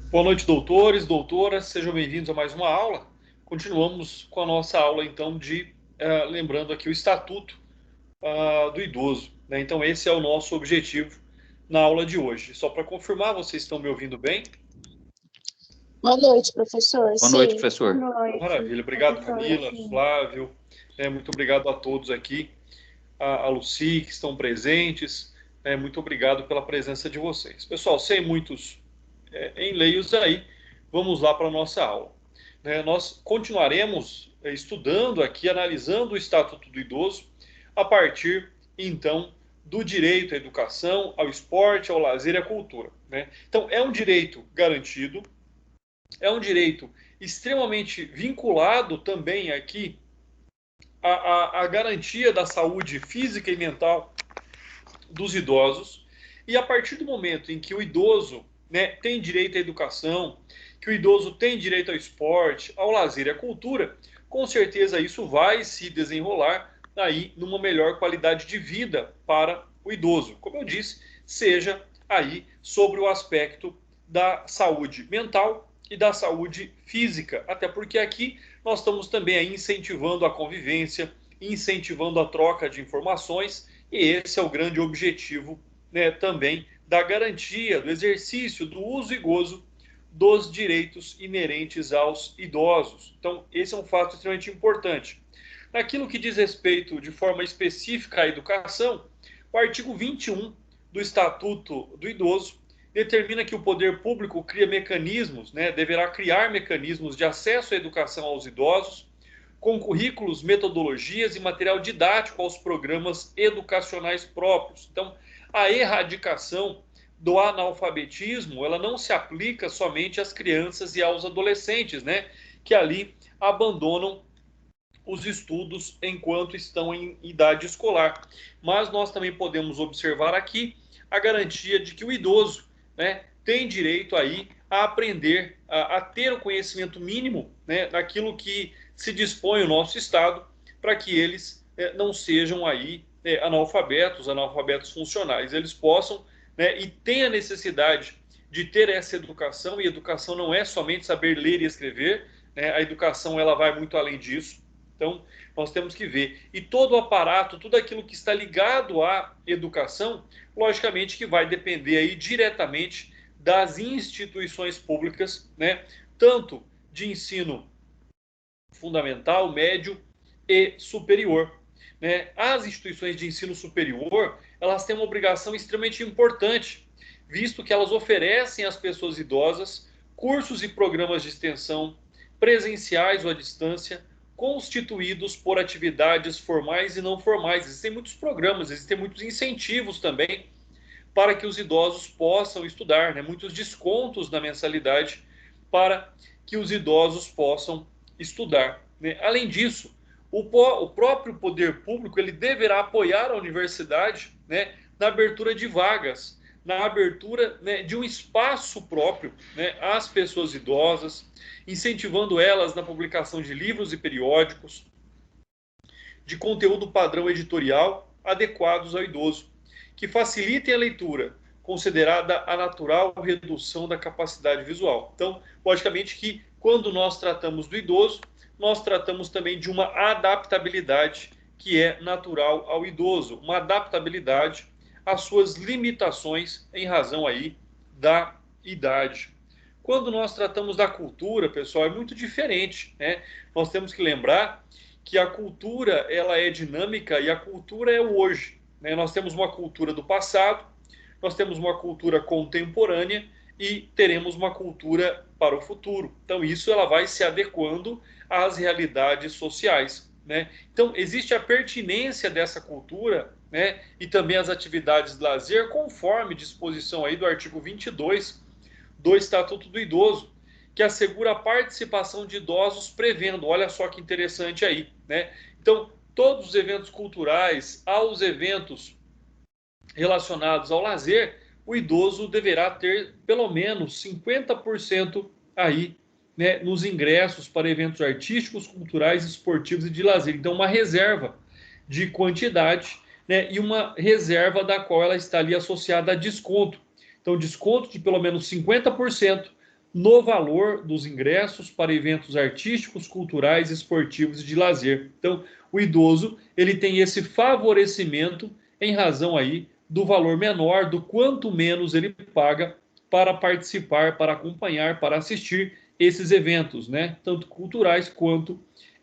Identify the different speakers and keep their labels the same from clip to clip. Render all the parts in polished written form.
Speaker 1: Boa noite, doutores, doutoras, sejam bem-vindos a mais uma aula. Continuamos com a nossa aula, então, lembrando aqui o Estatuto do Idoso, né? Então, esse é o nosso objetivo na aula de hoje. Só para confirmar, vocês estão me ouvindo bem?
Speaker 2: Boa noite, professor.
Speaker 3: Boa noite,
Speaker 2: Sim.
Speaker 3: professor.
Speaker 2: Boa noite.
Speaker 1: Maravilha, obrigado,
Speaker 2: professor.
Speaker 1: Camila, Flávio, muito obrigado a todos aqui, a Lucy, que estão presentes, muito obrigado pela presença de vocês. Pessoal, sem muitos enleios aí, vamos lá para a nossa aula. Nós continuaremos estudando aqui, analisando o Estatuto do Idoso, a partir, então, do direito à educação, ao esporte, ao lazer e à cultura. Então, é um direito garantido, é um direito extremamente vinculado também aqui à garantia da saúde física e mental dos idosos, e a partir do momento em que o idoso tem direito à educação, que o idoso tem direito ao esporte, ao lazer e à cultura, com certeza isso vai se desenrolar aí numa melhor qualidade de vida para o idoso. Como eu disse, seja aí sobre o aspecto da saúde mental e da saúde física, até porque aqui nós estamos também aí incentivando a convivência, incentivando a troca de informações, e esse é o grande objetivo também da garantia, do exercício, do uso e gozo dos direitos inerentes aos idosos. Então, esse é um fato extremamente importante. Naquilo que diz respeito de forma específica à educação, o artigo 21 do Estatuto do Idoso determina que o poder público cria mecanismos, deverá criar mecanismos de acesso à educação aos idosos, com currículos, metodologias e material didático aos programas educacionais próprios. Então, a erradicação do analfabetismo, ela não se aplica somente às crianças e aos adolescentes, que ali abandonam os estudos enquanto estão em idade escolar. Mas nós também podemos observar aqui a garantia de que o idoso tem direito aí a aprender, a ter o conhecimento mínimo daquilo que se dispõe o nosso Estado, para que eles não sejam aí analfabetos funcionais. Eles possam e tenham a necessidade de ter essa educação, e educação não é somente saber ler e escrever, a educação ela vai muito além disso. Então, nós temos que ver. E todo o aparato, tudo aquilo que está ligado à educação, logicamente que vai depender aí diretamente das instituições públicas, tanto de ensino fundamental, médio e superior. As instituições de ensino superior, elas têm uma obrigação extremamente importante, visto que elas oferecem às pessoas idosas cursos e programas de extensão, presenciais ou à distância, constituídos por atividades formais e não formais. Existem muitos programas, existem muitos incentivos também para que os idosos possam estudar, muitos descontos na mensalidade para que os idosos possam estudar. Além disso, o próprio poder público ele deverá apoiar a universidade na abertura de vagas, na abertura de um espaço próprio às pessoas idosas, incentivando elas na publicação de livros e periódicos, de conteúdo padrão editorial adequados ao idoso, que facilitem a leitura, considerada a natural redução da capacidade visual. Então, logicamente que quando nós tratamos do idoso, nós tratamos também de uma adaptabilidade que é natural ao idoso, uma adaptabilidade às suas limitações em razão aí da idade. Quando nós tratamos da cultura, pessoal, é muito diferente, Nós temos que lembrar que a cultura ela é dinâmica e a cultura é o hoje. Nós temos uma cultura do passado, nós temos uma cultura contemporânea e teremos uma cultura para o futuro. Então, isso ela vai se adequando às realidades sociais. Então, existe a pertinência dessa cultura e também as atividades de lazer, conforme disposição aí do artigo 22 do Estatuto do Idoso, que assegura a participação de idosos prevendo, olha só que interessante aí, Então, todos os eventos culturais, aos eventos relacionados ao lazer, o idoso deverá ter pelo menos 50% aí, nos ingressos para eventos artísticos, culturais, esportivos e de lazer. Então, uma reserva de quantidade, e uma reserva da qual ela está ali associada a desconto. Então, desconto de pelo menos 50% no valor dos ingressos para eventos artísticos, culturais, esportivos e de lazer. Então, o idoso, ele tem esse favorecimento em razão aí do valor menor, do quanto menos ele paga para participar, para acompanhar, para assistir esses eventos, né? Tanto culturais quanto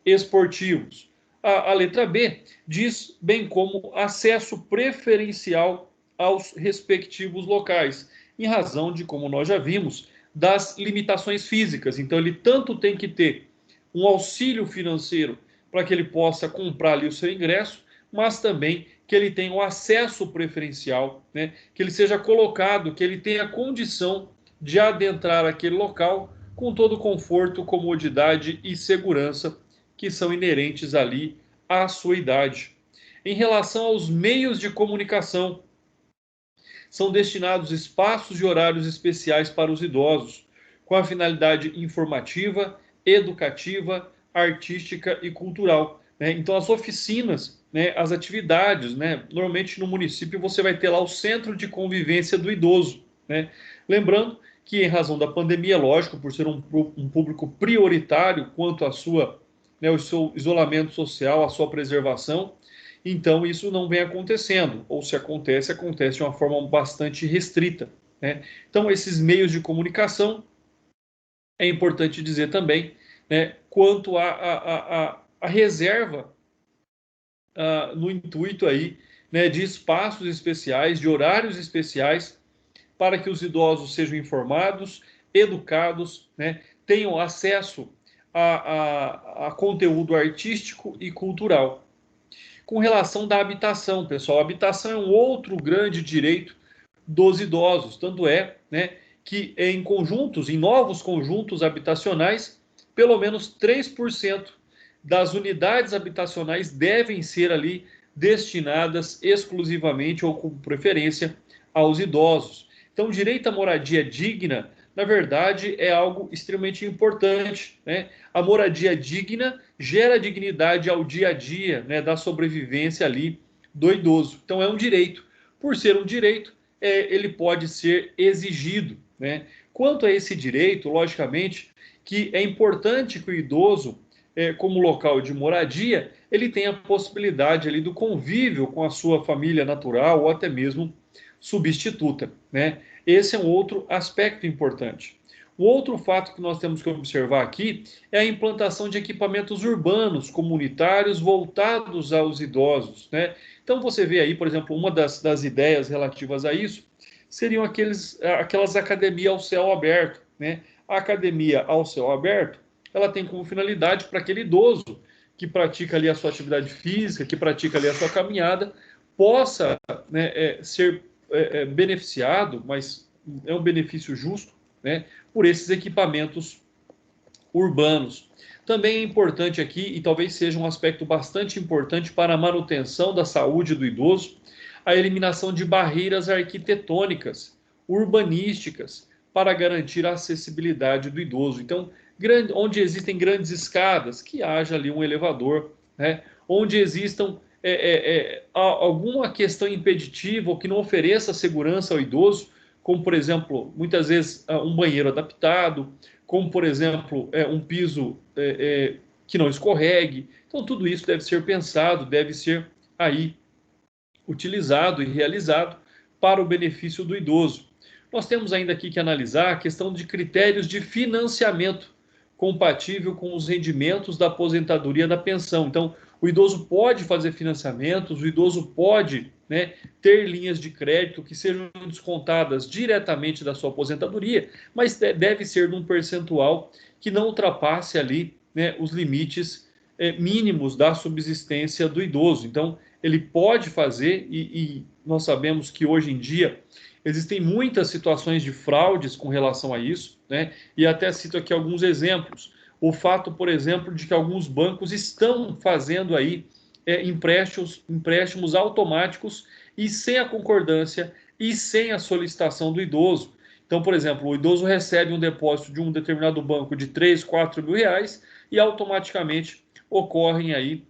Speaker 1: esportivos. A letra B diz, bem como acesso preferencial aos respectivos locais, em razão de, como nós já vimos, das limitações físicas. Então, ele tanto tem que ter um auxílio financeiro para que ele possa comprar ali o seu ingresso, mas também que ele tenha o acesso preferencial, né? Que ele seja colocado, que ele tenha condição de adentrar aquele local com todo o conforto, comodidade e segurança que são inerentes ali à sua idade. Em relação aos meios de comunicação, são destinados espaços e horários especiais para os idosos, com a finalidade informativa, educativa, artística e cultural. Né? Então, as oficinas, né, as atividades, né, normalmente no município você vai ter lá o centro de convivência do idoso. Né? Lembrando que, em razão da pandemia, lógico, por ser um público prioritário quanto à sua, né, o seu isolamento social, a sua preservação, então isso não vem acontecendo, ou se acontece, acontece de uma forma bastante restrita. Né? Então, esses meios de comunicação, é importante dizer também, né, quanto à reserva no intuito aí, né, de espaços especiais, de horários especiais, para que os idosos sejam informados, educados, né, tenham acesso a conteúdo artístico e cultural. Com relação da habitação, pessoal, a habitação é um outro grande direito dos idosos, tanto é, né, que em conjuntos, em novos conjuntos habitacionais, pelo menos 3% das unidades habitacionais devem ser ali destinadas exclusivamente ou com preferência aos idosos. Então, o direito à moradia digna, na verdade, é algo extremamente importante, né? A moradia digna gera dignidade ao dia a dia, né, da sobrevivência ali do idoso. Então, é um direito. Por ser um direito, ele pode ser exigido, né? Quanto a esse direito, logicamente, que é importante que o idoso, como local de moradia, ele tenha a possibilidade ali do convívio com a sua família natural ou até mesmo substituta, né? Esse é um outro aspecto importante. O outro fato que nós temos que observar aqui é a implantação de equipamentos urbanos comunitários voltados aos idosos, né? Então você vê aí, por exemplo, uma das ideias relativas a isso seriam aquelas academias ao céu aberto, né? A academia ao céu aberto, ela tem como finalidade para aquele idoso que pratica ali a sua atividade física, que pratica ali a sua caminhada, possa, né, ser beneficiado, mas é um benefício justo, né, por esses equipamentos urbanos. Também é importante aqui, e talvez seja um aspecto bastante importante para a manutenção da saúde do idoso, a eliminação de barreiras arquitetônicas, urbanísticas, para garantir a acessibilidade do idoso. Então, onde existem grandes escadas, que haja ali um elevador, né? Onde existam alguma questão impeditiva ou que não ofereça segurança ao idoso, como, por exemplo, muitas vezes um banheiro adaptado, como, por exemplo, um piso que não escorregue. Então, tudo isso deve ser pensado, deve ser aí utilizado e realizado para o benefício do idoso. Nós temos ainda aqui que analisar a questão de critérios de financiamento compatível com os rendimentos da aposentadoria da pensão. Então, o idoso pode fazer financiamentos, o idoso pode, né, ter linhas de crédito que sejam descontadas diretamente da sua aposentadoria, mas deve ser num percentual que não ultrapasse ali, né, os limites mínimos da subsistência do idoso. Então, ele pode fazer, e nós sabemos que hoje em dia existem muitas situações de fraudes com relação a isso, né? E até cito aqui alguns exemplos. O fato, por exemplo, de que alguns bancos estão fazendo aí empréstimos automáticos e sem a concordância e sem a solicitação do idoso. Então, por exemplo, o idoso recebe um depósito de um determinado banco de 3, 4 mil reais e automaticamente ocorrem aí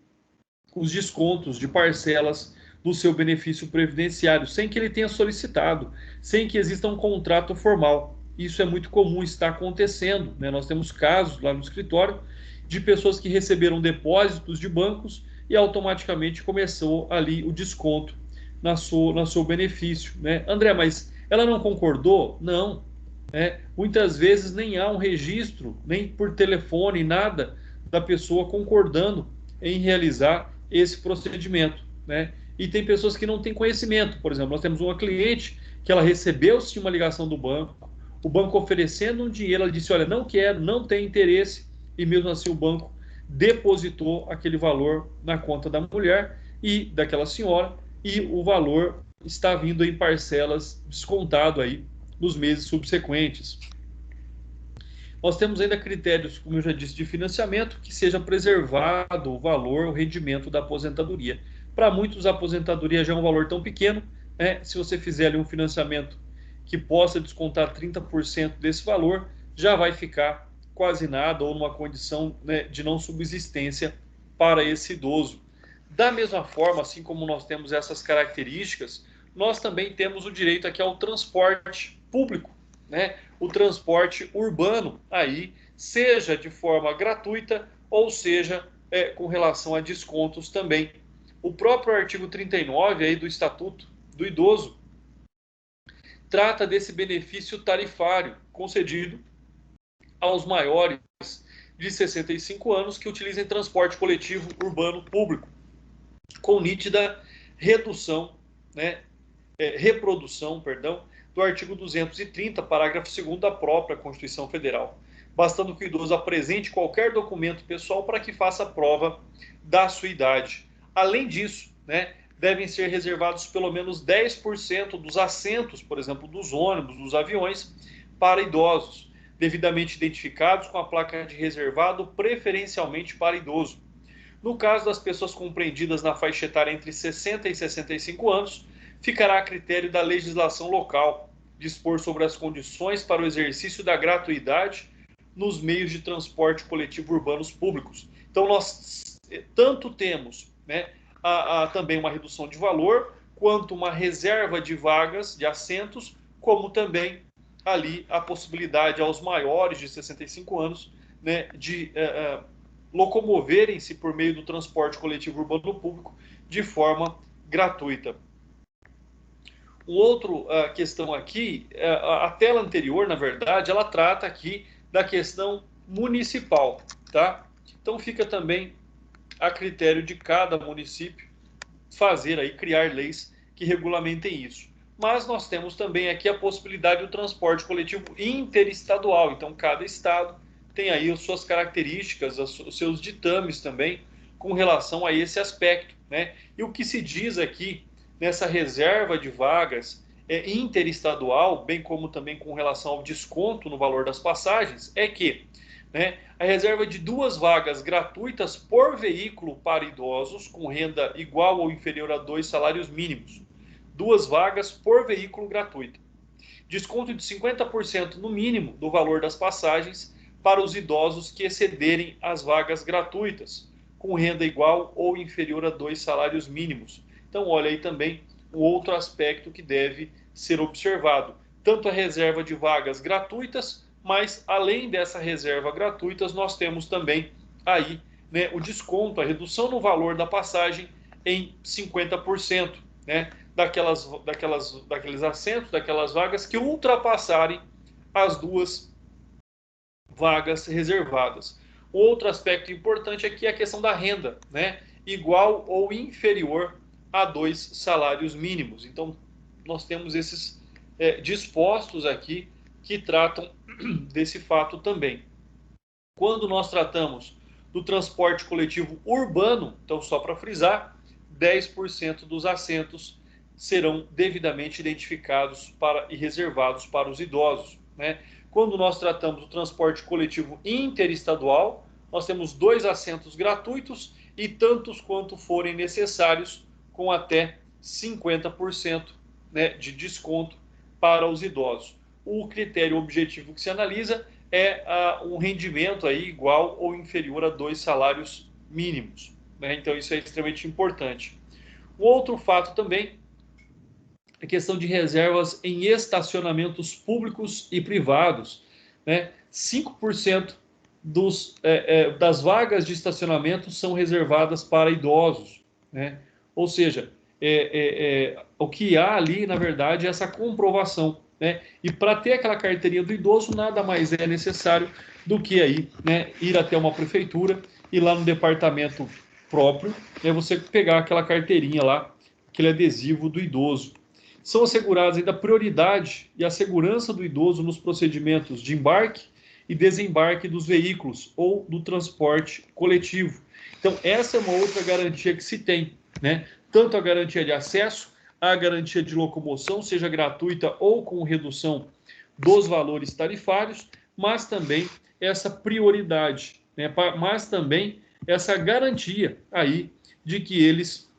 Speaker 1: os descontos de parcelas do seu benefício previdenciário, sem que ele tenha solicitado, sem que exista um contrato formal. isso é muito comum, está acontecendo, né? Nós temos casos lá no escritório de pessoas que receberam depósitos de bancos e automaticamente começou ali o desconto no seu benefício, né? André, mas ela não concordou? Não. Muitas vezes nem há um registro, nem por telefone, nada da pessoa concordando em realizar esse procedimento, né? E tem pessoas que não têm conhecimento. Por exemplo, nós temos uma cliente que ela recebeu sim uma ligação do banco, o banco oferecendo um dinheiro, ela disse, olha, não quero, não tenho interesse, e mesmo assim o banco depositou aquele valor na conta da mulher e daquela senhora, e o valor está vindo em parcelas descontado aí nos meses subsequentes. Nós temos ainda critérios, como eu já disse, de financiamento, que seja preservado o valor, o rendimento da aposentadoria. Para muitos, a aposentadoria já é um valor tão pequeno, né? Se você fizer ali um financiamento que possa descontar 30% desse valor, já vai ficar quase nada ou numa condição, né, de não subsistência para esse idoso. Da mesma forma, assim como nós temos essas características, nós também temos o direito aqui ao transporte público, né? O transporte urbano, aí, seja de forma gratuita ou seja com relação a descontos também. O próprio artigo 39 aí do Estatuto do Idoso trata desse benefício tarifário concedido aos maiores de 65 anos que utilizem transporte coletivo urbano público, com nítida redução, né, reprodução, perdão, do artigo 230, parágrafo 2º da própria Constituição Federal, bastando que o idoso apresente qualquer documento pessoal para que faça prova da sua idade. Além disso, né, devem ser reservados pelo menos 10% dos assentos, por exemplo, dos ônibus, dos aviões, para idosos, devidamente identificados com a placa de reservado, preferencialmente para idoso. No caso das pessoas compreendidas na faixa etária entre 60 e 65 anos, ficará a critério da legislação local dispor sobre as condições para o exercício da gratuidade nos meios de transporte coletivo urbanos públicos. Então, nós tanto temos, né, também uma redução de valor, quanto uma reserva de vagas, de assentos, como também ali a possibilidade aos maiores de 65 anos, né, de locomoverem-se por meio do transporte coletivo urbano público de forma gratuita. Uma outra questão aqui, a tela anterior, na verdade, ela trata aqui da questão municipal, tá? Então fica também a critério de cada município fazer aí, criar leis que regulamentem isso. Mas nós temos também aqui a possibilidade do transporte coletivo interestadual. Então cada estado tem aí as suas características, os seus ditames também com relação a esse aspecto, né? E o que se diz aqui nessa reserva de vagas interestadual, bem como também com relação ao desconto no valor das passagens, é que, né, a reserva de 2 vagas gratuitas por veículo para idosos com renda igual ou inferior a 2 salários mínimos. 2 vagas por veículo gratuito. Desconto de 50% no mínimo do valor das passagens para os idosos que excederem as vagas gratuitas, com renda igual ou inferior a 2 salários mínimos. Então, olha aí também um outro aspecto que deve ser observado. Tanto a reserva de vagas gratuitas, mas além dessa reserva gratuitas, nós temos também aí, né, o desconto, a redução no valor da passagem em 50%, né, daqueles assentos, daquelas vagas que ultrapassarem as 2 vagas reservadas. Outro aspecto importante aqui é a questão da renda, né, igual ou inferior a 2 salários mínimos. Então, nós temos esses dispostos aqui que tratam desse fato também. Quando nós tratamos do transporte coletivo urbano, então só para frisar, 10% dos assentos serão devidamente identificados e reservados para os idosos, né? Quando nós tratamos do transporte coletivo interestadual, nós temos 2 assentos gratuitos e tantos quanto forem necessários, com até 50%, né, de desconto para os idosos. O critério objetivo que se analisa é um rendimento aí igual ou inferior a 2 salários mínimos, né? Então isso é extremamente importante. Um outro fato também a questão de reservas em estacionamentos públicos e privados, né? 5% das vagas de estacionamento são reservadas para idosos, né? Ou seja, o que há ali, na verdade, é essa comprovação, né? E para ter aquela carteirinha do idoso, nada mais é necessário do que aí, né, ir até uma prefeitura e lá no departamento próprio, né, você pegar aquela carteirinha lá, aquele adesivo do idoso. São asseguradas ainda a prioridade e a segurança do idoso nos procedimentos de embarque e desembarque dos veículos ou do transporte coletivo. Então, essa é uma outra garantia que se tem, né? Tanto a garantia de acesso, a garantia de locomoção, seja gratuita ou com redução dos valores tarifários, mas também essa prioridade, né? Mas também essa garantia aí de que eles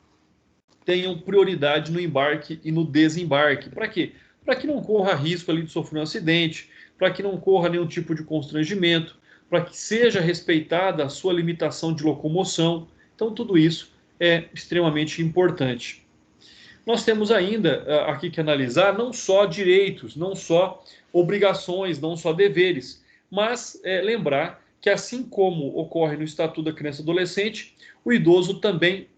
Speaker 1: tenham prioridade no embarque e no desembarque. Para quê? Para que não corra risco ali de sofrer um acidente, para que não corra nenhum tipo de constrangimento, para que seja respeitada a sua limitação de locomoção. Então, tudo isso é extremamente importante. Nós temos ainda aqui que analisar não só direitos, não só obrigações, não só deveres, mas lembrar que, assim como ocorre no Estatuto da Criança e Adolescente, o idoso também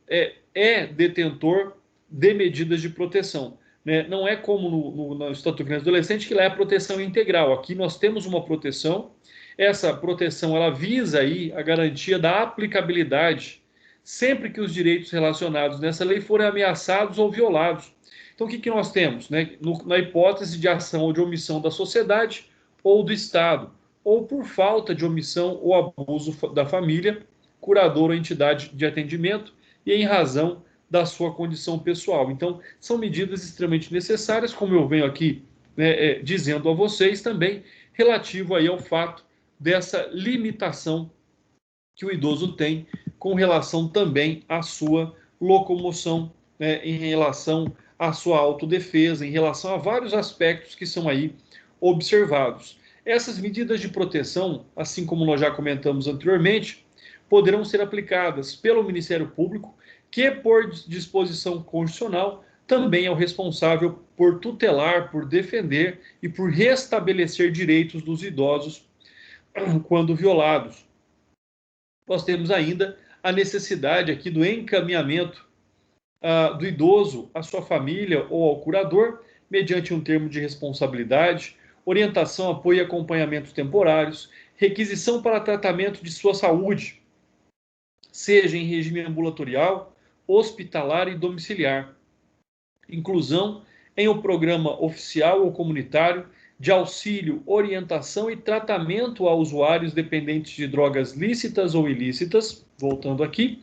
Speaker 1: é detentor de medidas de proteção, né? Não é como no Estatuto da Criança e Adolescente, que lá é a proteção integral. Aqui nós temos uma proteção, essa proteção ela visa aí a garantia da aplicabilidade sempre que os direitos relacionados nessa lei forem ameaçados ou violados. Então, o que nós temos, né? Na hipótese de ação ou de omissão da sociedade ou do Estado, ou por falta de omissão ou abuso da família, curador ou entidade de atendimento, e em razão da sua condição pessoal. Então, são medidas extremamente necessárias, como eu venho aqui, né, dizendo a vocês também, relativo aí ao fato dessa limitação que o idoso tem com relação também à sua locomoção, né, em relação à sua autodefesa, em relação a vários aspectos que são aí observados. Essas medidas de proteção, assim como nós já comentamos anteriormente, poderão ser aplicadas pelo Ministério Público, que, por disposição constitucional, também é o responsável por tutelar, por defender e por restabelecer direitos dos idosos quando violados. Nós temos ainda a necessidade aqui do encaminhamento do idoso à sua família ou ao curador, mediante um termo de responsabilidade, orientação, apoio e acompanhamentos temporários, requisição para tratamento de sua saúde, seja em regime ambulatorial, hospitalar e domiciliar. Inclusão em um programa oficial ou comunitário de auxílio, orientação e tratamento a usuários dependentes de drogas lícitas ou ilícitas, voltando aqui,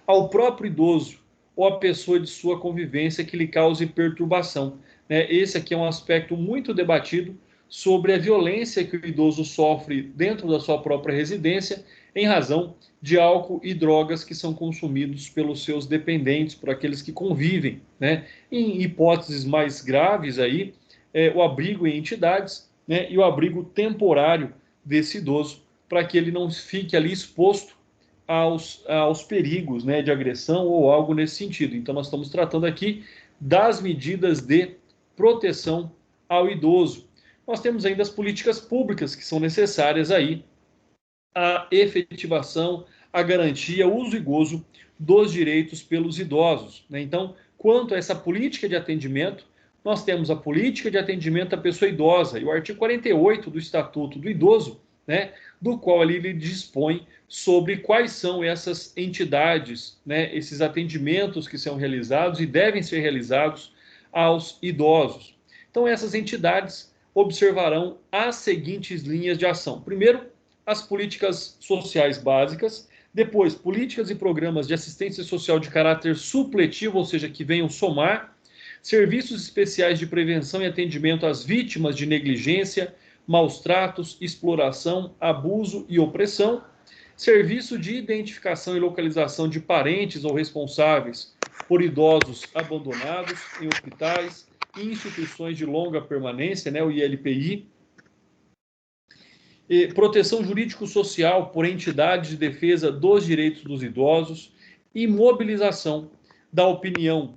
Speaker 1: ao próprio idoso ou a pessoa de sua convivência que lhe cause perturbação. Esse aqui é um aspecto muito debatido sobre a violência que o idoso sofre dentro da sua própria residência em razão de álcool e drogas que são consumidos pelos seus dependentes, por aqueles que convivem, né? Em hipóteses mais graves aí, o abrigo em entidades, né? E o abrigo temporário desse idoso, para que ele não fique ali exposto aos perigos, né, de agressão ou algo nesse sentido. Então, nós estamos tratando aqui das medidas de proteção ao idoso. Nós temos ainda as políticas públicas que são necessárias aí, a efetivação, a garantia, o uso e gozo dos direitos pelos idosos, né? Então, quanto a essa política de atendimento, nós temos a política de atendimento à pessoa idosa e o artigo 48 do Estatuto do Idoso, né, do qual ele dispõe sobre quais são essas entidades, né, esses atendimentos que são realizados e devem ser realizados aos idosos. Então, essas entidades observarão as seguintes linhas de ação. Primeiro, as políticas sociais básicas, depois, políticas e programas de assistência social de caráter supletivo, ou seja, que venham somar, serviços especiais de prevenção e atendimento às vítimas de negligência, maus tratos, exploração, abuso e opressão, serviço de identificação e localização de parentes ou responsáveis por idosos abandonados em hospitais e instituições de longa permanência, né, o ILPI, e proteção jurídico-social por entidades de defesa dos direitos dos idosos e mobilização da opinião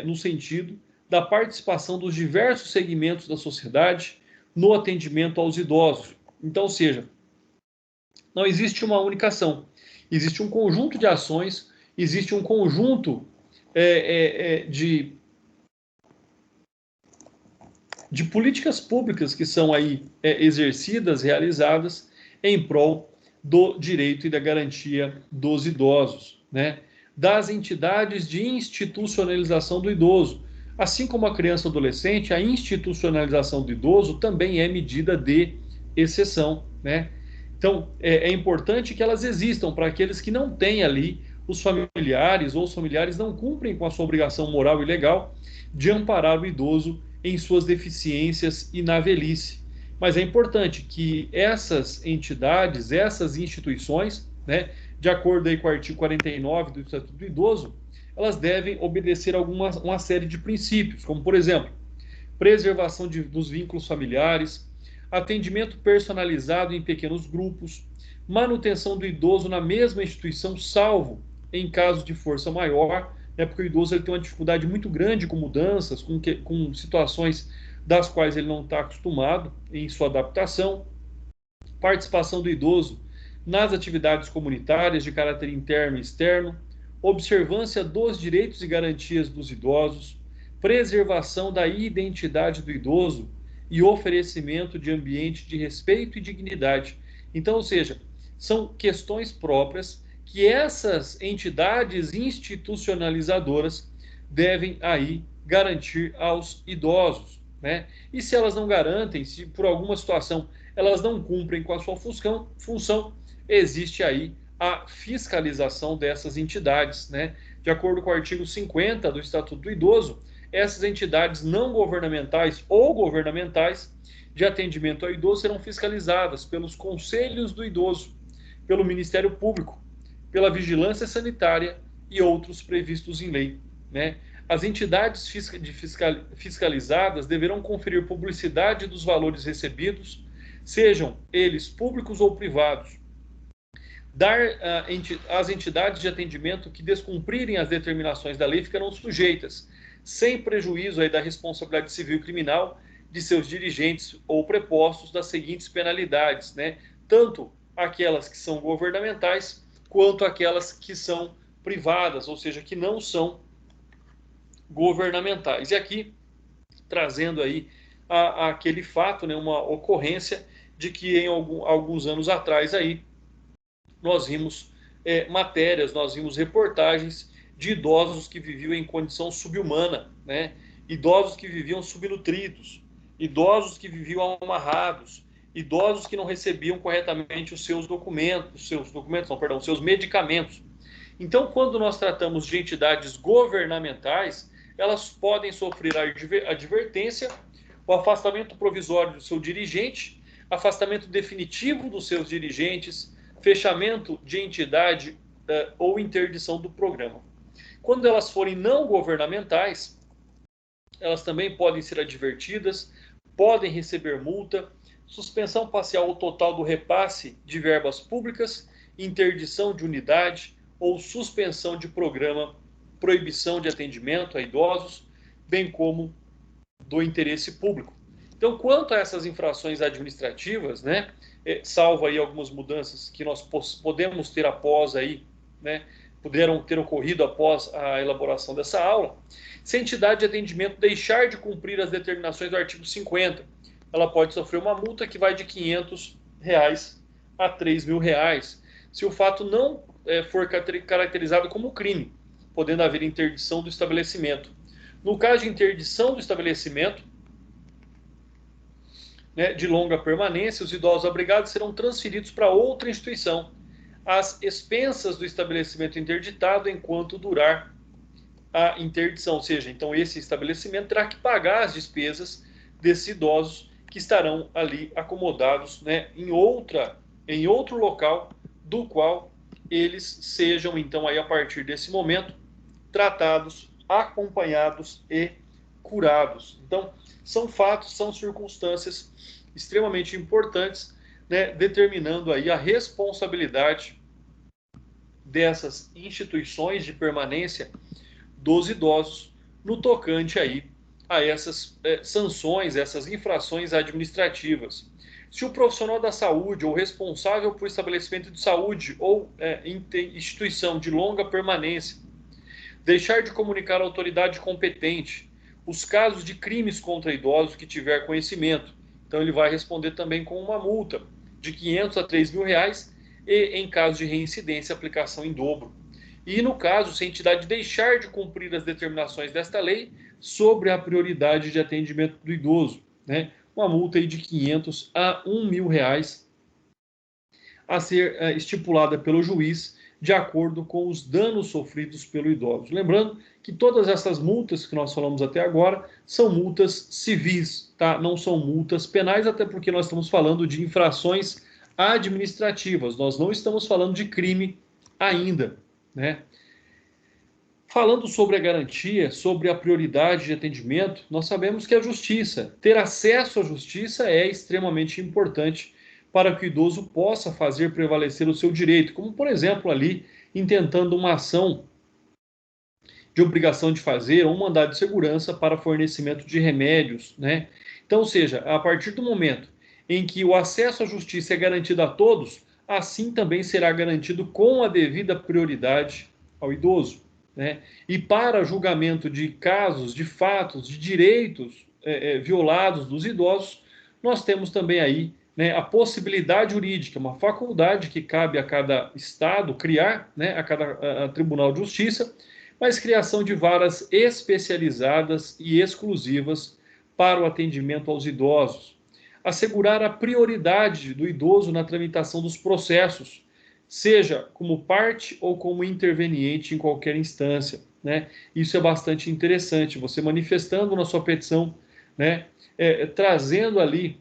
Speaker 1: no sentido da participação dos diversos segmentos da sociedade no atendimento aos idosos. Então, ou seja, não existe uma única ação, existe um conjunto de ações, existe um conjunto de políticas públicas que são aí exercidas, realizadas em prol do direito e da garantia dos idosos, né? Das entidades de institucionalização do idoso. Assim como a criança e adolescente, a institucionalização do idoso também é medida de exceção, né? Então, é importante que elas existam para aqueles que não têm ali os familiares ou os familiares não cumprem com a sua obrigação moral e legal de amparar o idoso em suas deficiências e na velhice. Mas é importante que essas entidades, essas instituições, né, de acordo aí com o artigo 49 do Estatuto do Idoso, elas devem obedecer a uma série de princípios, como, por exemplo, preservação dos vínculos familiares, atendimento personalizado em pequenos grupos, manutenção do idoso na mesma instituição, salvo em caso de força maior, né, porque o idoso ele tem uma dificuldade muito grande com mudanças, com situações das quais ele não está acostumado em sua adaptação, participação do idoso nas atividades comunitárias de caráter interno e externo, observância dos direitos e garantias dos idosos, preservação da identidade do idoso e oferecimento de ambiente de respeito e dignidade. Então, ou seja, são questões próprias que essas entidades institucionalizadoras devem aí garantir aos idosos, né? E se elas não garantem, se por alguma situação elas não cumprem com a sua função, existe aí a fiscalização dessas entidades, né? De acordo com o artigo 50 do Estatuto do Idoso, essas entidades não governamentais ou governamentais de atendimento ao idoso serão fiscalizadas pelos conselhos do idoso, pelo Ministério Público, pela Vigilância Sanitária e outros previstos em lei, né? As entidades fiscalizadas deverão conferir publicidade dos valores recebidos, sejam eles públicos ou privados. As entidades de atendimento que descumprirem as determinações da lei ficarão sujeitas, sem prejuízo aí da responsabilidade civil e criminal de seus dirigentes ou prepostos, das seguintes penalidades, né? Tanto aquelas que são governamentais, quanto aquelas que são privadas, ou seja, que não são governamentais. E aqui, trazendo aí aquele fato, né, uma ocorrência de que em alguns anos atrás aí, nós vimos matérias, nós vimos reportagens de idosos que viviam em condição subhumana, né? Idosos que viviam subnutridos, idosos que viviam amarrados, idosos que não recebiam corretamente os seus seus medicamentos. Então, quando nós tratamos de entidades governamentais, elas podem sofrer a advertência, o afastamento provisório do seu dirigente, afastamento definitivo dos seus dirigentes, fechamento de entidade ou interdição do programa. Quando elas forem não governamentais, elas também podem ser advertidas, podem receber multa, suspensão parcial ou total do repasse de verbas públicas, interdição de unidade ou suspensão de programa, proibição de atendimento a idosos, bem como do interesse público. Então, quanto a essas infrações administrativas, né, salvo aí algumas mudanças que nós podemos ter após aí, né, puderam ter ocorrido após a elaboração dessa aula, se a entidade de atendimento deixar de cumprir as determinações do artigo 50, ela pode sofrer uma multa que vai de R$500 a R$3.000, se o fato não for caracterizado como crime, podendo haver interdição do estabelecimento. No caso de interdição do estabelecimento, né, de longa permanência, os idosos abrigados serão transferidos para outra instituição, às expensas do estabelecimento interditado enquanto durar a interdição. Ou seja, então esse estabelecimento terá que pagar as despesas desses idosos que estarão ali acomodados, né, em outro local do qual eles sejam, então, aí, a partir desse momento, tratados, acompanhados e curados. Então, são fatos, são circunstâncias extremamente importantes, né, determinando aí a responsabilidade dessas instituições de permanência dos idosos no tocante aí a essas sanções, essas infrações administrativas. Se o profissional da saúde ou responsável por estabelecimento de saúde ou instituição de longa permanência deixar de comunicar à autoridade competente os casos de crimes contra idosos que tiver conhecimento, então ele vai responder também com uma multa de R$ 500 a R$ 3.000 e, em caso de reincidência, aplicação em dobro. E, no caso, se a entidade deixar de cumprir as determinações desta lei sobre a prioridade de atendimento do idoso, né? Uma multa aí de R$ 500 a R$ 1.000 a ser estipulada pelo juiz de acordo com os danos sofridos pelo idoso. Lembrando que todas essas multas que nós falamos até agora são multas civis, tá? Não são multas penais, até porque nós estamos falando de infrações administrativas, nós não estamos falando de crime ainda, né? Falando sobre a garantia, sobre a prioridade de atendimento, nós sabemos que a justiça, ter acesso à justiça é extremamente importante para que o idoso possa fazer prevalecer o seu direito, como, por exemplo, ali, intentando uma ação de obrigação de fazer ou um mandado de segurança para fornecimento de remédios, né? Então, ou seja, a partir do momento em que o acesso à justiça é garantido a todos, assim também será garantido com a devida prioridade ao idoso, né? E para julgamento de casos, de fatos, de direitos violados dos idosos, nós temos também aí, né, a possibilidade jurídica, uma faculdade que cabe a cada estado criar, né, a cada Tribunal de Justiça, mas criação de varas especializadas e exclusivas para o atendimento aos idosos. Assegurar a prioridade do idoso na tramitação dos processos, seja como parte ou como interveniente em qualquer instância, né? Isso é bastante interessante, você manifestando na sua petição, né, trazendo ali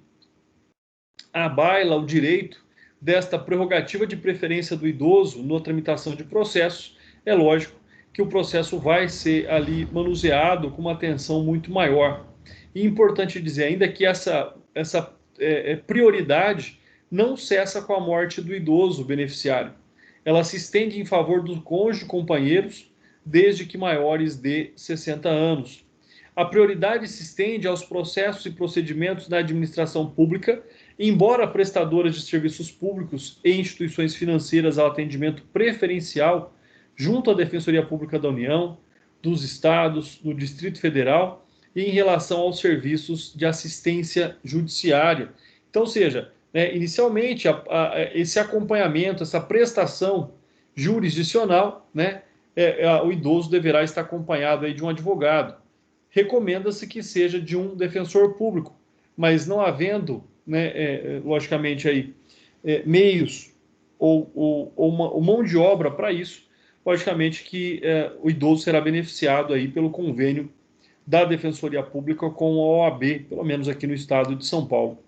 Speaker 1: à baila o direito desta prerrogativa de preferência do idoso na tramitação de processos, é lógico que o processo vai ser ali manuseado com uma atenção muito maior. E importante dizer ainda que essa prioridade não cessa com a morte do idoso beneficiário. Ela se estende em favor do cônjuge companheiros desde que maiores de 60 anos. A prioridade se estende aos processos e procedimentos da administração pública, embora prestadoras de serviços públicos e instituições financeiras ao atendimento preferencial junto à Defensoria Pública da União, dos Estados, do Distrito Federal e em relação aos serviços de assistência judiciária. Então, ou seja, né, inicialmente, esse acompanhamento, essa prestação jurisdicional, né, o idoso deverá estar acompanhado aí de um advogado. Recomenda-se que seja de um defensor público, mas não havendo, né, logicamente, aí, meios ou mão de obra para isso, logicamente que o idoso será beneficiado aí pelo convênio da Defensoria Pública com a OAB, pelo menos aqui no estado de São Paulo.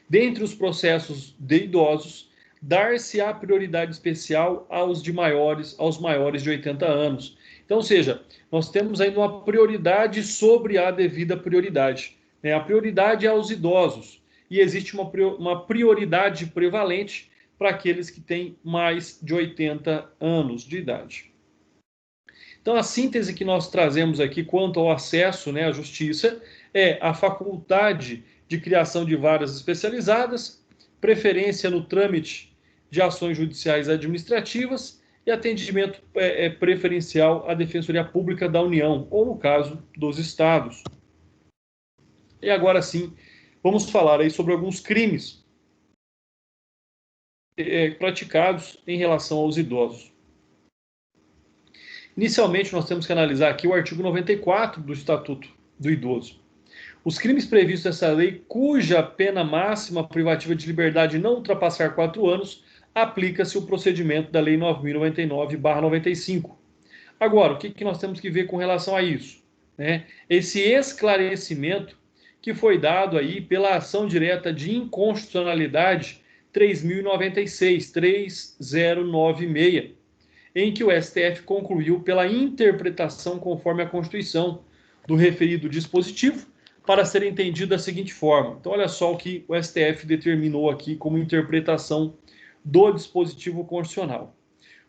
Speaker 1: Dentre os processos de idosos, dar-se-á prioridade especial aos maiores de 80 anos. Então, ou seja, nós temos ainda uma prioridade sobre a devida prioridade, né? A prioridade é aos idosos e existe uma prioridade prevalente para aqueles que têm mais de 80 anos de idade. Então, a síntese que nós trazemos aqui quanto ao acesso, né, à justiça é a faculdade de criação de varas especializadas, preferência no trâmite de ações judiciais administrativas e atendimento preferencial à Defensoria Pública da União, ou no caso dos estados. E agora sim, vamos falar aí sobre alguns crimes praticados em relação aos idosos. Inicialmente, nós temos que analisar aqui o artigo 94 do Estatuto do Idoso. Os crimes previstos nessa lei, cuja pena máxima privativa de liberdade não ultrapassar 4 anos, aplica-se o procedimento da Lei 9.099/95. Agora, o que nós temos que ver com relação a isso? Né? Esse esclarecimento que foi dado aí pela ação direta de inconstitucionalidade 3096, em que o STF concluiu pela interpretação conforme a Constituição do referido dispositivo, para ser entendido da seguinte forma. Então, olha só o que o STF determinou aqui como interpretação do dispositivo constitucional.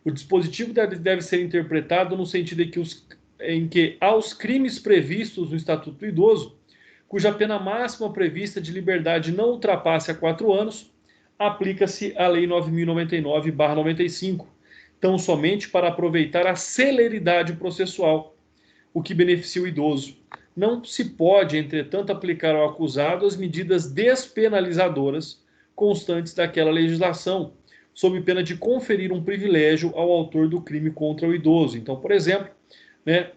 Speaker 1: O dispositivo deve ser interpretado no sentido de que em que aos crimes previstos no Estatuto do Idoso, cuja pena máxima prevista de liberdade não ultrapasse a 4 anos, aplica-se a Lei 9.099/95, tão somente para aproveitar a celeridade processual, o que beneficia o idoso. Não se pode, entretanto, aplicar ao acusado as medidas despenalizadoras constantes daquela legislação, sob pena de conferir um privilégio ao autor do crime contra o idoso. Então, por exemplo, né,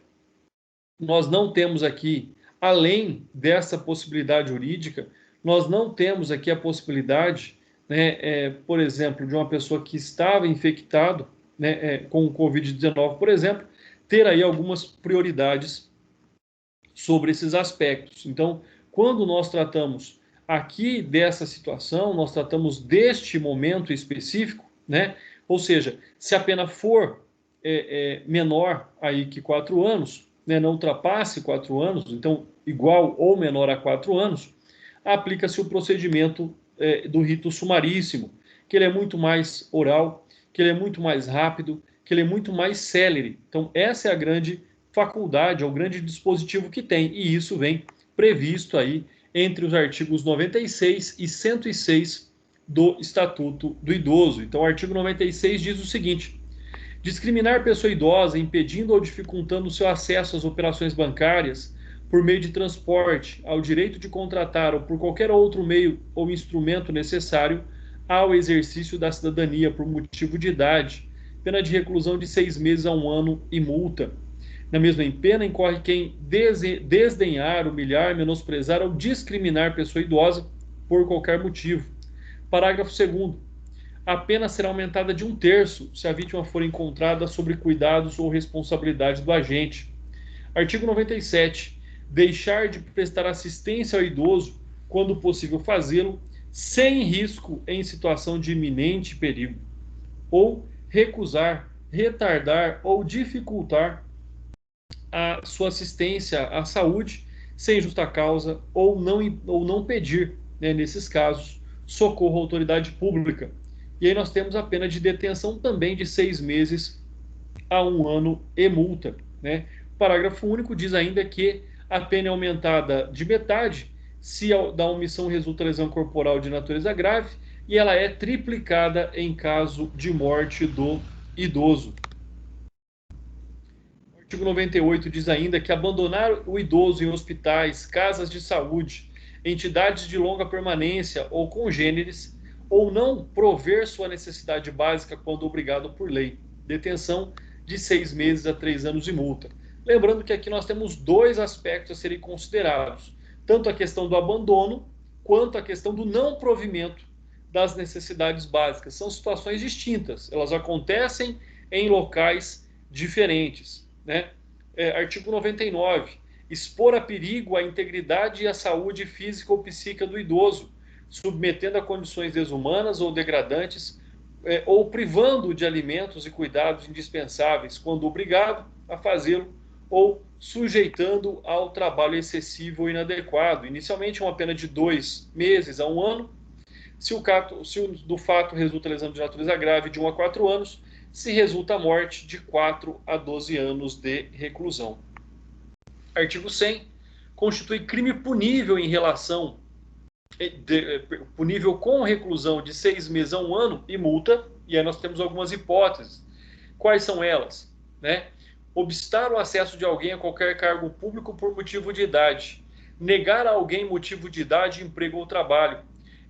Speaker 1: nós não temos aqui, além dessa possibilidade jurídica, nós não temos aqui a possibilidade, né, por exemplo, de uma pessoa que estava infectado, né, com o Covid-19, por exemplo, ter aí algumas prioridades sobre esses aspectos. Então, quando nós tratamos aqui dessa situação, nós tratamos deste momento específico, né? Ou seja, se a pena for menor aí que 4 anos, né, não ultrapasse 4 anos, então igual ou menor a 4 anos, aplica-se o procedimento do rito sumaríssimo, que ele é muito mais oral, que ele é muito mais rápido, que ele é muito mais célere. Então, essa é a grande faculdade, é o grande dispositivo que tem, e isso vem previsto aí entre os artigos 96 e 106 do Estatuto do Idoso. Então, o artigo 96 diz o seguinte: discriminar pessoa idosa, impedindo ou dificultando o seu acesso às operações bancárias por meio de transporte, ao direito de contratar ou por qualquer outro meio ou instrumento necessário ao exercício da cidadania por motivo de idade, pena de reclusão de 6 meses a 1 ano e multa. Na mesma pena incorre quem desdenhar, humilhar, menosprezar ou discriminar pessoa idosa por qualquer motivo. Parágrafo 2º. A pena será aumentada de 1/3 se a vítima for encontrada sob cuidados ou responsabilidade do agente. Artigo 97. Deixar de prestar assistência ao idoso, quando possível fazê-lo, sem risco em situação de iminente perigo. Ou recusar, retardar ou dificultar a sua assistência à saúde sem justa causa ou não pedir, né, nesses casos, socorro à autoridade pública. E aí nós temos a pena de detenção também de 6 meses a 1 ano e multa, né? O parágrafo único diz ainda que a pena é aumentada de metade se da omissão resulta lesão corporal de natureza grave e ela é triplicada em caso de morte do idoso. O artigo 98 diz ainda que abandonar o idoso em hospitais, casas de saúde, entidades de longa permanência ou congêneres, ou não prover sua necessidade básica quando obrigado por lei. Detenção de 6 meses a 3 anos e multa. Lembrando que aqui nós temos 2 aspectos a serem considerados. Tanto a questão do abandono, quanto a questão do não provimento das necessidades básicas. São situações distintas. Elas acontecem em locais diferentes, né? Artigo 99. Expor a perigo a integridade e a saúde física ou psíquica do idoso, submetendo a condições desumanas ou degradantes, ou privando de alimentos e cuidados indispensáveis, quando obrigado a fazê-lo, ou sujeitando ao trabalho excessivo ou inadequado. Inicialmente, uma pena de 2 meses a 1 ano. Se do fato resulta lesão de natureza grave, de 1 a 4 anos. Se resulta a morte, de 4 a 12 anos de reclusão. Artigo 100. Constitui crime punível em relação punível com reclusão de 6 meses a 1 ano e multa, e aí nós temos algumas hipóteses. Quais são elas? Né? Obstar o acesso de alguém a qualquer cargo público por motivo de idade, negar a alguém motivo de idade, emprego ou trabalho,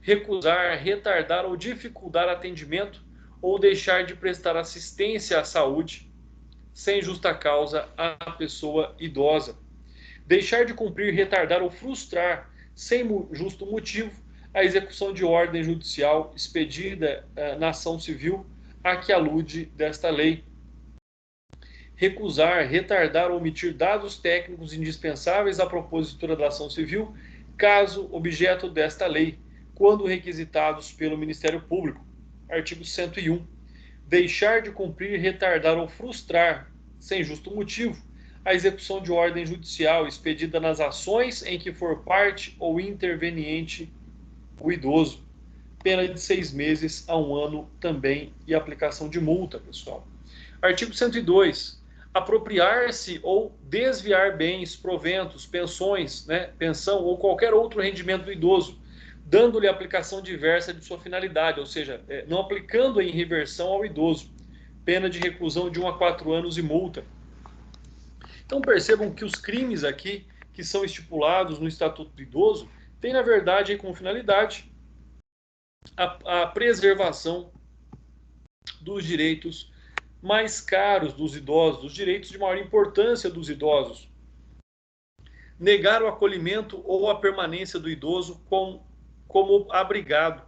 Speaker 1: recusar, retardar ou dificultar atendimento ou deixar de prestar assistência à saúde sem justa causa à pessoa idosa, deixar de cumprir, retardar ou frustrar sem justo motivo a execução de ordem judicial expedida na ação civil a que alude desta lei, recusar, retardar ou omitir dados técnicos indispensáveis à propositura da ação civil, caso objeto desta lei, quando requisitados pelo Ministério Público. Artigo 101. Deixar de cumprir, retardar ou frustrar, sem justo motivo, a execução de ordem judicial expedida nas ações em que for parte ou interveniente o idoso. Pena de 6 meses a 1 ano também e aplicação de multa, pessoal. Artigo 102. apropriar-se ou desviar bens, proventos, pensões, né, pensão ou qualquer outro rendimento do idoso, dando-lhe aplicação diversa de sua finalidade, ou seja, não aplicando em reversão ao idoso, pena de reclusão de 1 a 4 anos e multa. Então percebam que os crimes aqui, que são estipulados no Estatuto do Idoso, têm, na verdade, como finalidade a preservação dos direitos mais caros dos idosos, dos direitos de maior importância dos idosos. Negar o acolhimento ou a permanência do idoso como abrigado,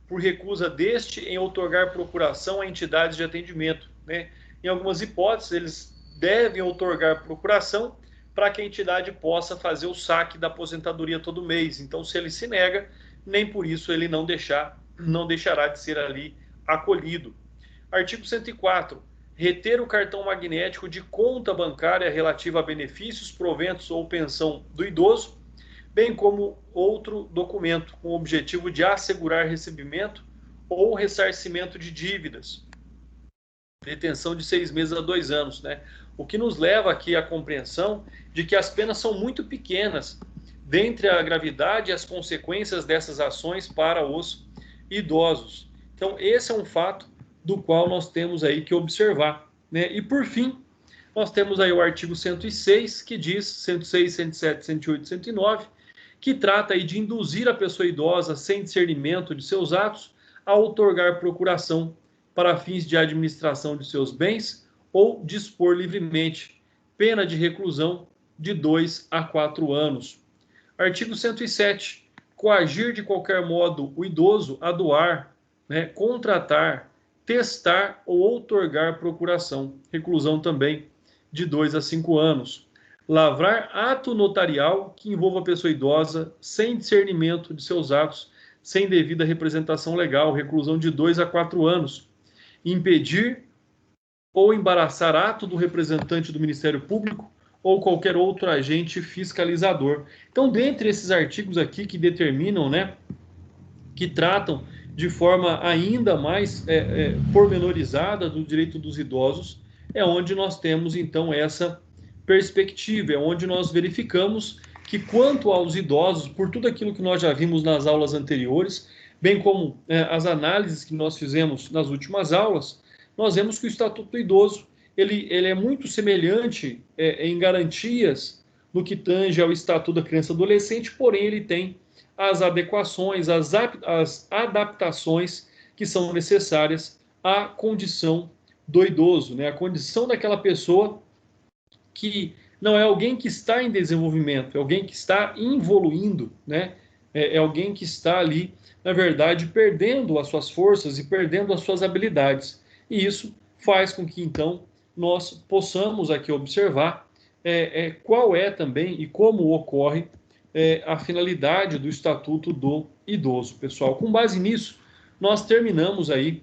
Speaker 1: por recusa deste em outorgar procuração a entidades de atendimento, né? Em algumas hipóteses, eles devem outorgar procuração para que a entidade possa fazer o saque da aposentadoria todo mês. Então, se ele se nega, nem por isso ele não deixará de ser ali acolhido. Artigo 104. Reter o cartão magnético de conta bancária relativa a benefícios, proventos ou pensão do idoso, bem como outro documento com o objetivo de assegurar recebimento ou ressarcimento de dívidas. Detenção de 6 meses a 2 anos, né? O que nos leva aqui à compreensão de que as penas são muito pequenas, dentre a gravidade e as consequências dessas ações para os idosos. Então, esse é um fato do qual nós temos aí que observar, né? E por fim, nós temos aí o artigo 106, que diz, 106, 107, 108, 109, que trata aí de induzir a pessoa idosa sem discernimento de seus atos a outorgar procuração para fins de administração de seus bens ou dispor livremente, pena de reclusão de 2 a 4 anos. Artigo 107. Coagir de qualquer modo o idoso a doar, né, contratar, testar ou outorgar procuração, reclusão também de 2 a 5 anos. Lavrar ato notarial que envolva a pessoa idosa sem discernimento de seus atos, sem devida representação legal, reclusão de 2 a 4 anos. Impedir ou embaraçar ato do representante do Ministério Público ou qualquer outro agente fiscalizador. Então, dentre esses artigos aqui que determinam, né, que tratam de forma ainda mais pormenorizada do direito dos idosos, é onde nós temos, então, essa perspectiva, é onde nós verificamos que, quanto aos idosos, por tudo aquilo que nós já vimos nas aulas anteriores, bem como as análises que nós fizemos nas últimas aulas, nós vemos que o Estatuto do Idoso ele é muito semelhante em garantias no que tange ao Estatuto da Criança e Adolescente, porém ele tem as adequações, as adaptações que são necessárias à condição do idoso, né? A condição daquela pessoa que não é alguém que está em desenvolvimento, é alguém que está evoluindo, né? É alguém que está ali, na verdade, perdendo as suas forças e perdendo as suas habilidades. E isso faz com que, então, nós possamos aqui observar qual é também e como ocorre a finalidade do Estatuto do Idoso, pessoal. Com base nisso, nós terminamos aí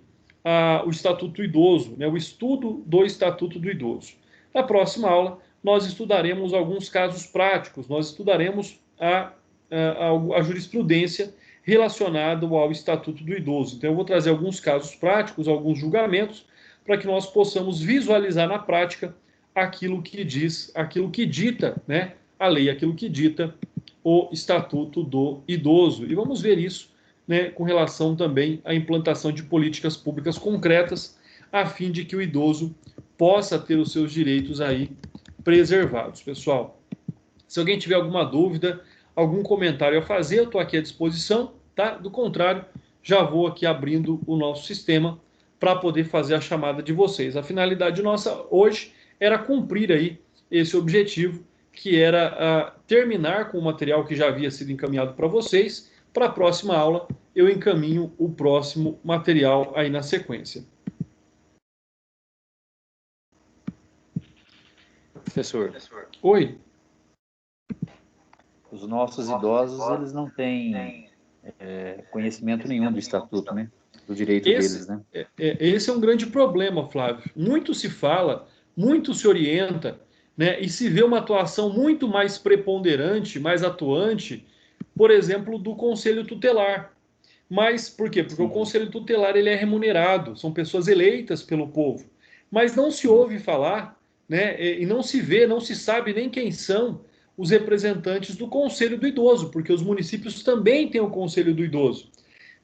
Speaker 1: o Estatuto do Idoso, né, o estudo do Estatuto do Idoso. Na próxima aula, nós estudaremos alguns casos práticos, nós estudaremos a jurisprudência relacionada ao Estatuto do Idoso. Então, eu vou trazer alguns casos práticos, alguns julgamentos, para que nós possamos visualizar na prática aquilo que diz, aquilo que dita, né, a lei, aquilo que dita o Estatuto do Idoso. E vamos ver isso, né, com relação também à implantação de políticas públicas concretas, a fim de que o idoso possa ter os seus direitos aí preservados, pessoal. Se alguém tiver alguma dúvida, algum comentário a fazer, eu estou aqui à disposição, tá? Do contrário, já vou aqui abrindo o nosso sistema para poder fazer a chamada de vocês. A finalidade nossa hoje era cumprir aí esse objetivo, que era terminar com o material que já havia sido encaminhado para vocês. Para a próxima aula, eu encaminho o próximo material aí na sequência.
Speaker 3: Professor.
Speaker 1: Oi.
Speaker 3: Os nossos idosos, eles não têm conhecimento nenhum do Estatuto, né? Do direito deles, né?
Speaker 1: Esse é um grande problema, Flávio. Muito se fala, muito se orienta, né? E se vê uma atuação muito mais preponderante, mais atuante, por exemplo, do Conselho Tutelar. Mas por quê? Porque o Conselho Tutelar ele é remunerado, são pessoas eleitas pelo povo. Mas não se ouve falar né? E não se vê, não se sabe nem quem são os representantes do Conselho do Idoso, porque os municípios também têm o Conselho do Idoso.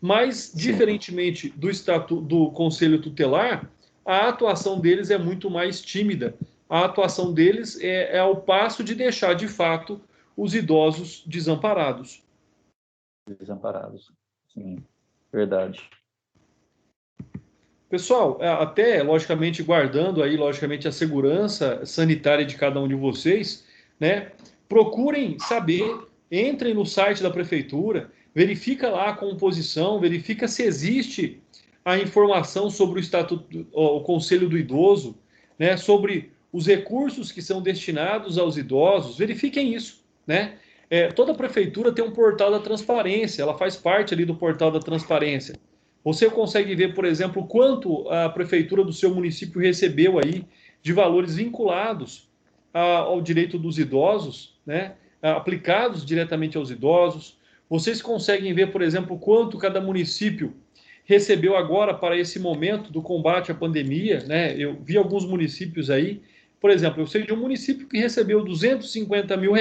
Speaker 1: Mas, diferentemente do Conselho Tutelar, a atuação deles é muito mais tímida. A atuação deles é ao passo de deixar, de fato, os idosos desamparados.
Speaker 3: Desamparados. Sim, verdade.
Speaker 1: Pessoal, até, logicamente, guardando aí, logicamente, a segurança sanitária de cada um de vocês, né? Procurem saber, entrem no site da prefeitura, verifica lá a composição, verifica se existe a informação sobre o estatuto, o Conselho do Idoso, né? Sobre os recursos que são destinados aos idosos, verifiquem isso, né? Toda prefeitura tem um portal da transparência, ela faz parte ali do portal da transparência. Você consegue ver, por exemplo, quanto a prefeitura do seu município recebeu aí de valores vinculados ao direito dos idosos, né? Aplicados diretamente aos idosos. Vocês conseguem ver, por exemplo, quanto cada município recebeu agora para esse momento do combate à pandemia, né? Eu vi alguns municípios aí, por exemplo, eu sei de um município que recebeu R$ 250 mil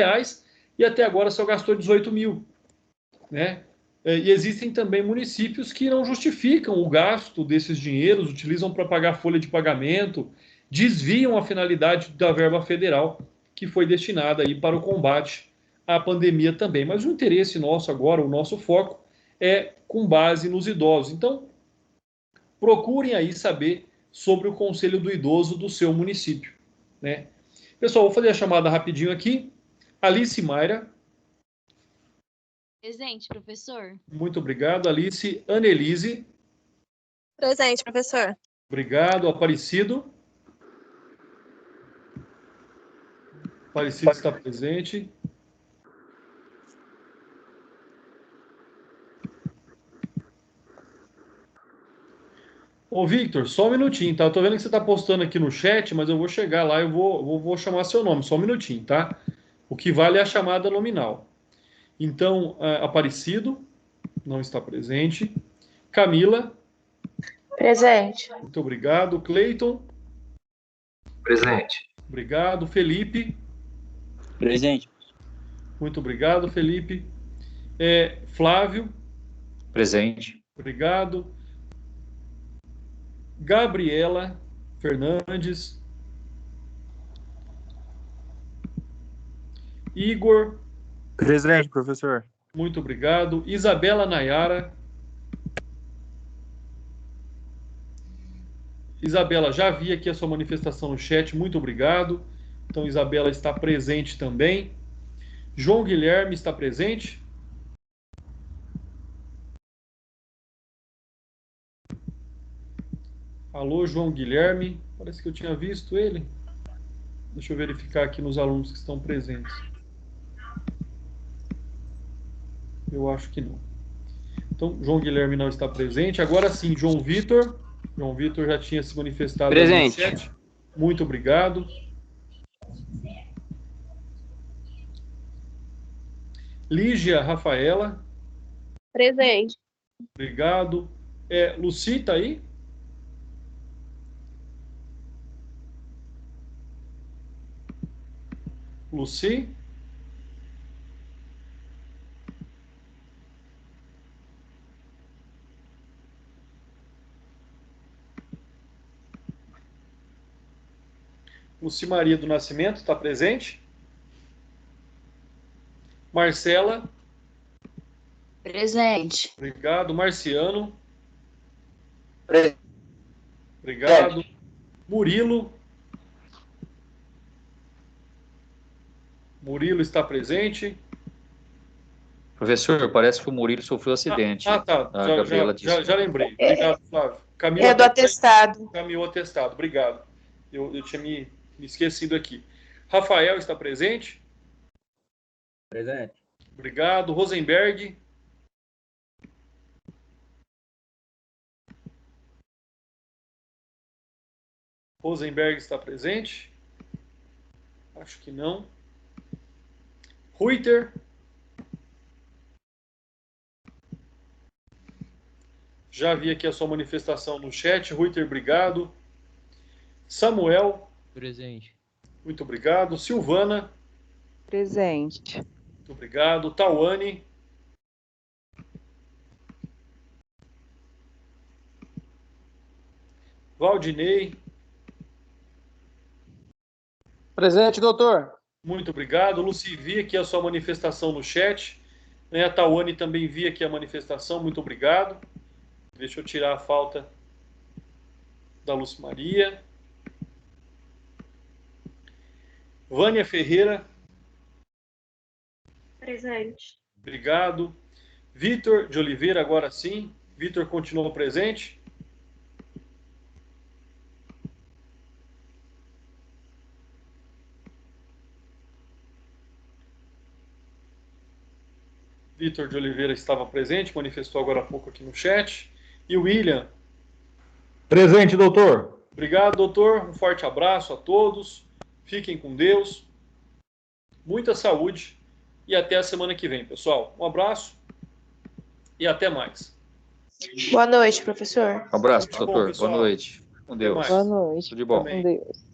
Speaker 1: e até agora só gastou 18 mil, né? E existem também municípios que não justificam o gasto desses dinheiros, utilizam para pagar folha de pagamento, desviam a finalidade da verba federal que foi destinada aí para o combate à pandemia também. Mas o interesse nosso agora, o nosso foco, é com base nos idosos. Então, procurem aí saber sobre o Conselho do Idoso do seu município, né? Pessoal, vou fazer a chamada rapidinho aqui. Alice Mayra.
Speaker 4: Presente, professor.
Speaker 1: Muito obrigado, Alice. Annelise.
Speaker 5: Presente, professor.
Speaker 1: Obrigado, Aparecido. Aparecido está presente. Ô, Victor, só um minutinho, tá? Eu tô vendo que você está postando aqui no chat, mas eu vou chegar lá, eu vou chamar seu nome, só um minutinho, tá? O que vale é a chamada nominal. Então, Aparecido não está presente. Camila.
Speaker 2: Presente.
Speaker 1: Muito obrigado. Cleiton.
Speaker 6: Presente.
Speaker 1: Obrigado. Felipe.
Speaker 3: Presente.
Speaker 1: Muito obrigado, Felipe. Flávio.
Speaker 3: Presente.
Speaker 1: Obrigado. Gabriela Fernandes. Igor.
Speaker 7: Presente, professor.
Speaker 1: Muito obrigado. Isabela Nayara. Isabela, já vi aqui a sua manifestação no chat, muito obrigado. Então, Isabela está presente também. João Guilherme está presente? Alô, João Guilherme. Parece que eu tinha visto ele. Deixa eu verificar aqui nos alunos que estão presentes. Eu acho que não. Então, João Guilherme não está presente. Agora sim, João Vitor. João Vitor já tinha se manifestado.
Speaker 6: Presente.
Speaker 1: No chat. Muito obrigado. Lígia Rafaela.
Speaker 5: Presente.
Speaker 1: Obrigado. Luci, está aí? Luci? Luci Maria do Nascimento, está presente? Marcela?
Speaker 4: Presente.
Speaker 1: Obrigado. Marciano?
Speaker 6: Presente.
Speaker 1: Obrigado. Murilo? Murilo está presente?
Speaker 3: Professor, parece que o Murilo sofreu acidente.
Speaker 1: Tá.
Speaker 3: A Gabriela disse.
Speaker 1: Já lembrei. Obrigado, Flávio. Camila
Speaker 2: É do atestado.
Speaker 1: Caminhou atestado. Obrigado. Eu tinha me esquecido aqui. Rafael está presente?
Speaker 6: Presente.
Speaker 1: Obrigado. Rosenberg? Rosenberg está presente? Acho que não. Ruiter? Já vi aqui a sua manifestação no chat. Ruiter, obrigado. Samuel?
Speaker 8: Presente.
Speaker 1: Muito obrigado. Silvana.
Speaker 4: Presente.
Speaker 1: Muito obrigado. Tawane. Valdinei.
Speaker 8: Presente, doutor.
Speaker 1: Muito obrigado. Luci, vi aqui a sua manifestação no chat. Né? A Tawane também vi aqui a manifestação. Muito obrigado. Deixa eu tirar a falta da Lúcia Maria. Vânia Ferreira.
Speaker 5: Presente.
Speaker 1: Obrigado. Vitor de Oliveira, agora sim. Vitor continua presente. Vitor de Oliveira estava presente, manifestou agora há pouco aqui no chat. E o William.
Speaker 9: Presente, doutor.
Speaker 1: Obrigado, doutor. Um forte abraço a todos. Fiquem com Deus. Muita saúde. E até a semana que vem, pessoal. Um abraço e até mais.
Speaker 2: Boa noite, professor.
Speaker 3: Um abraço,
Speaker 1: Tá bom,
Speaker 3: doutor.
Speaker 1: pessoal.
Speaker 3: Boa noite. Com Deus.
Speaker 1: mais.
Speaker 4: Boa noite.
Speaker 3: Tudo de bom.
Speaker 1: Amém.
Speaker 4: Com Deus.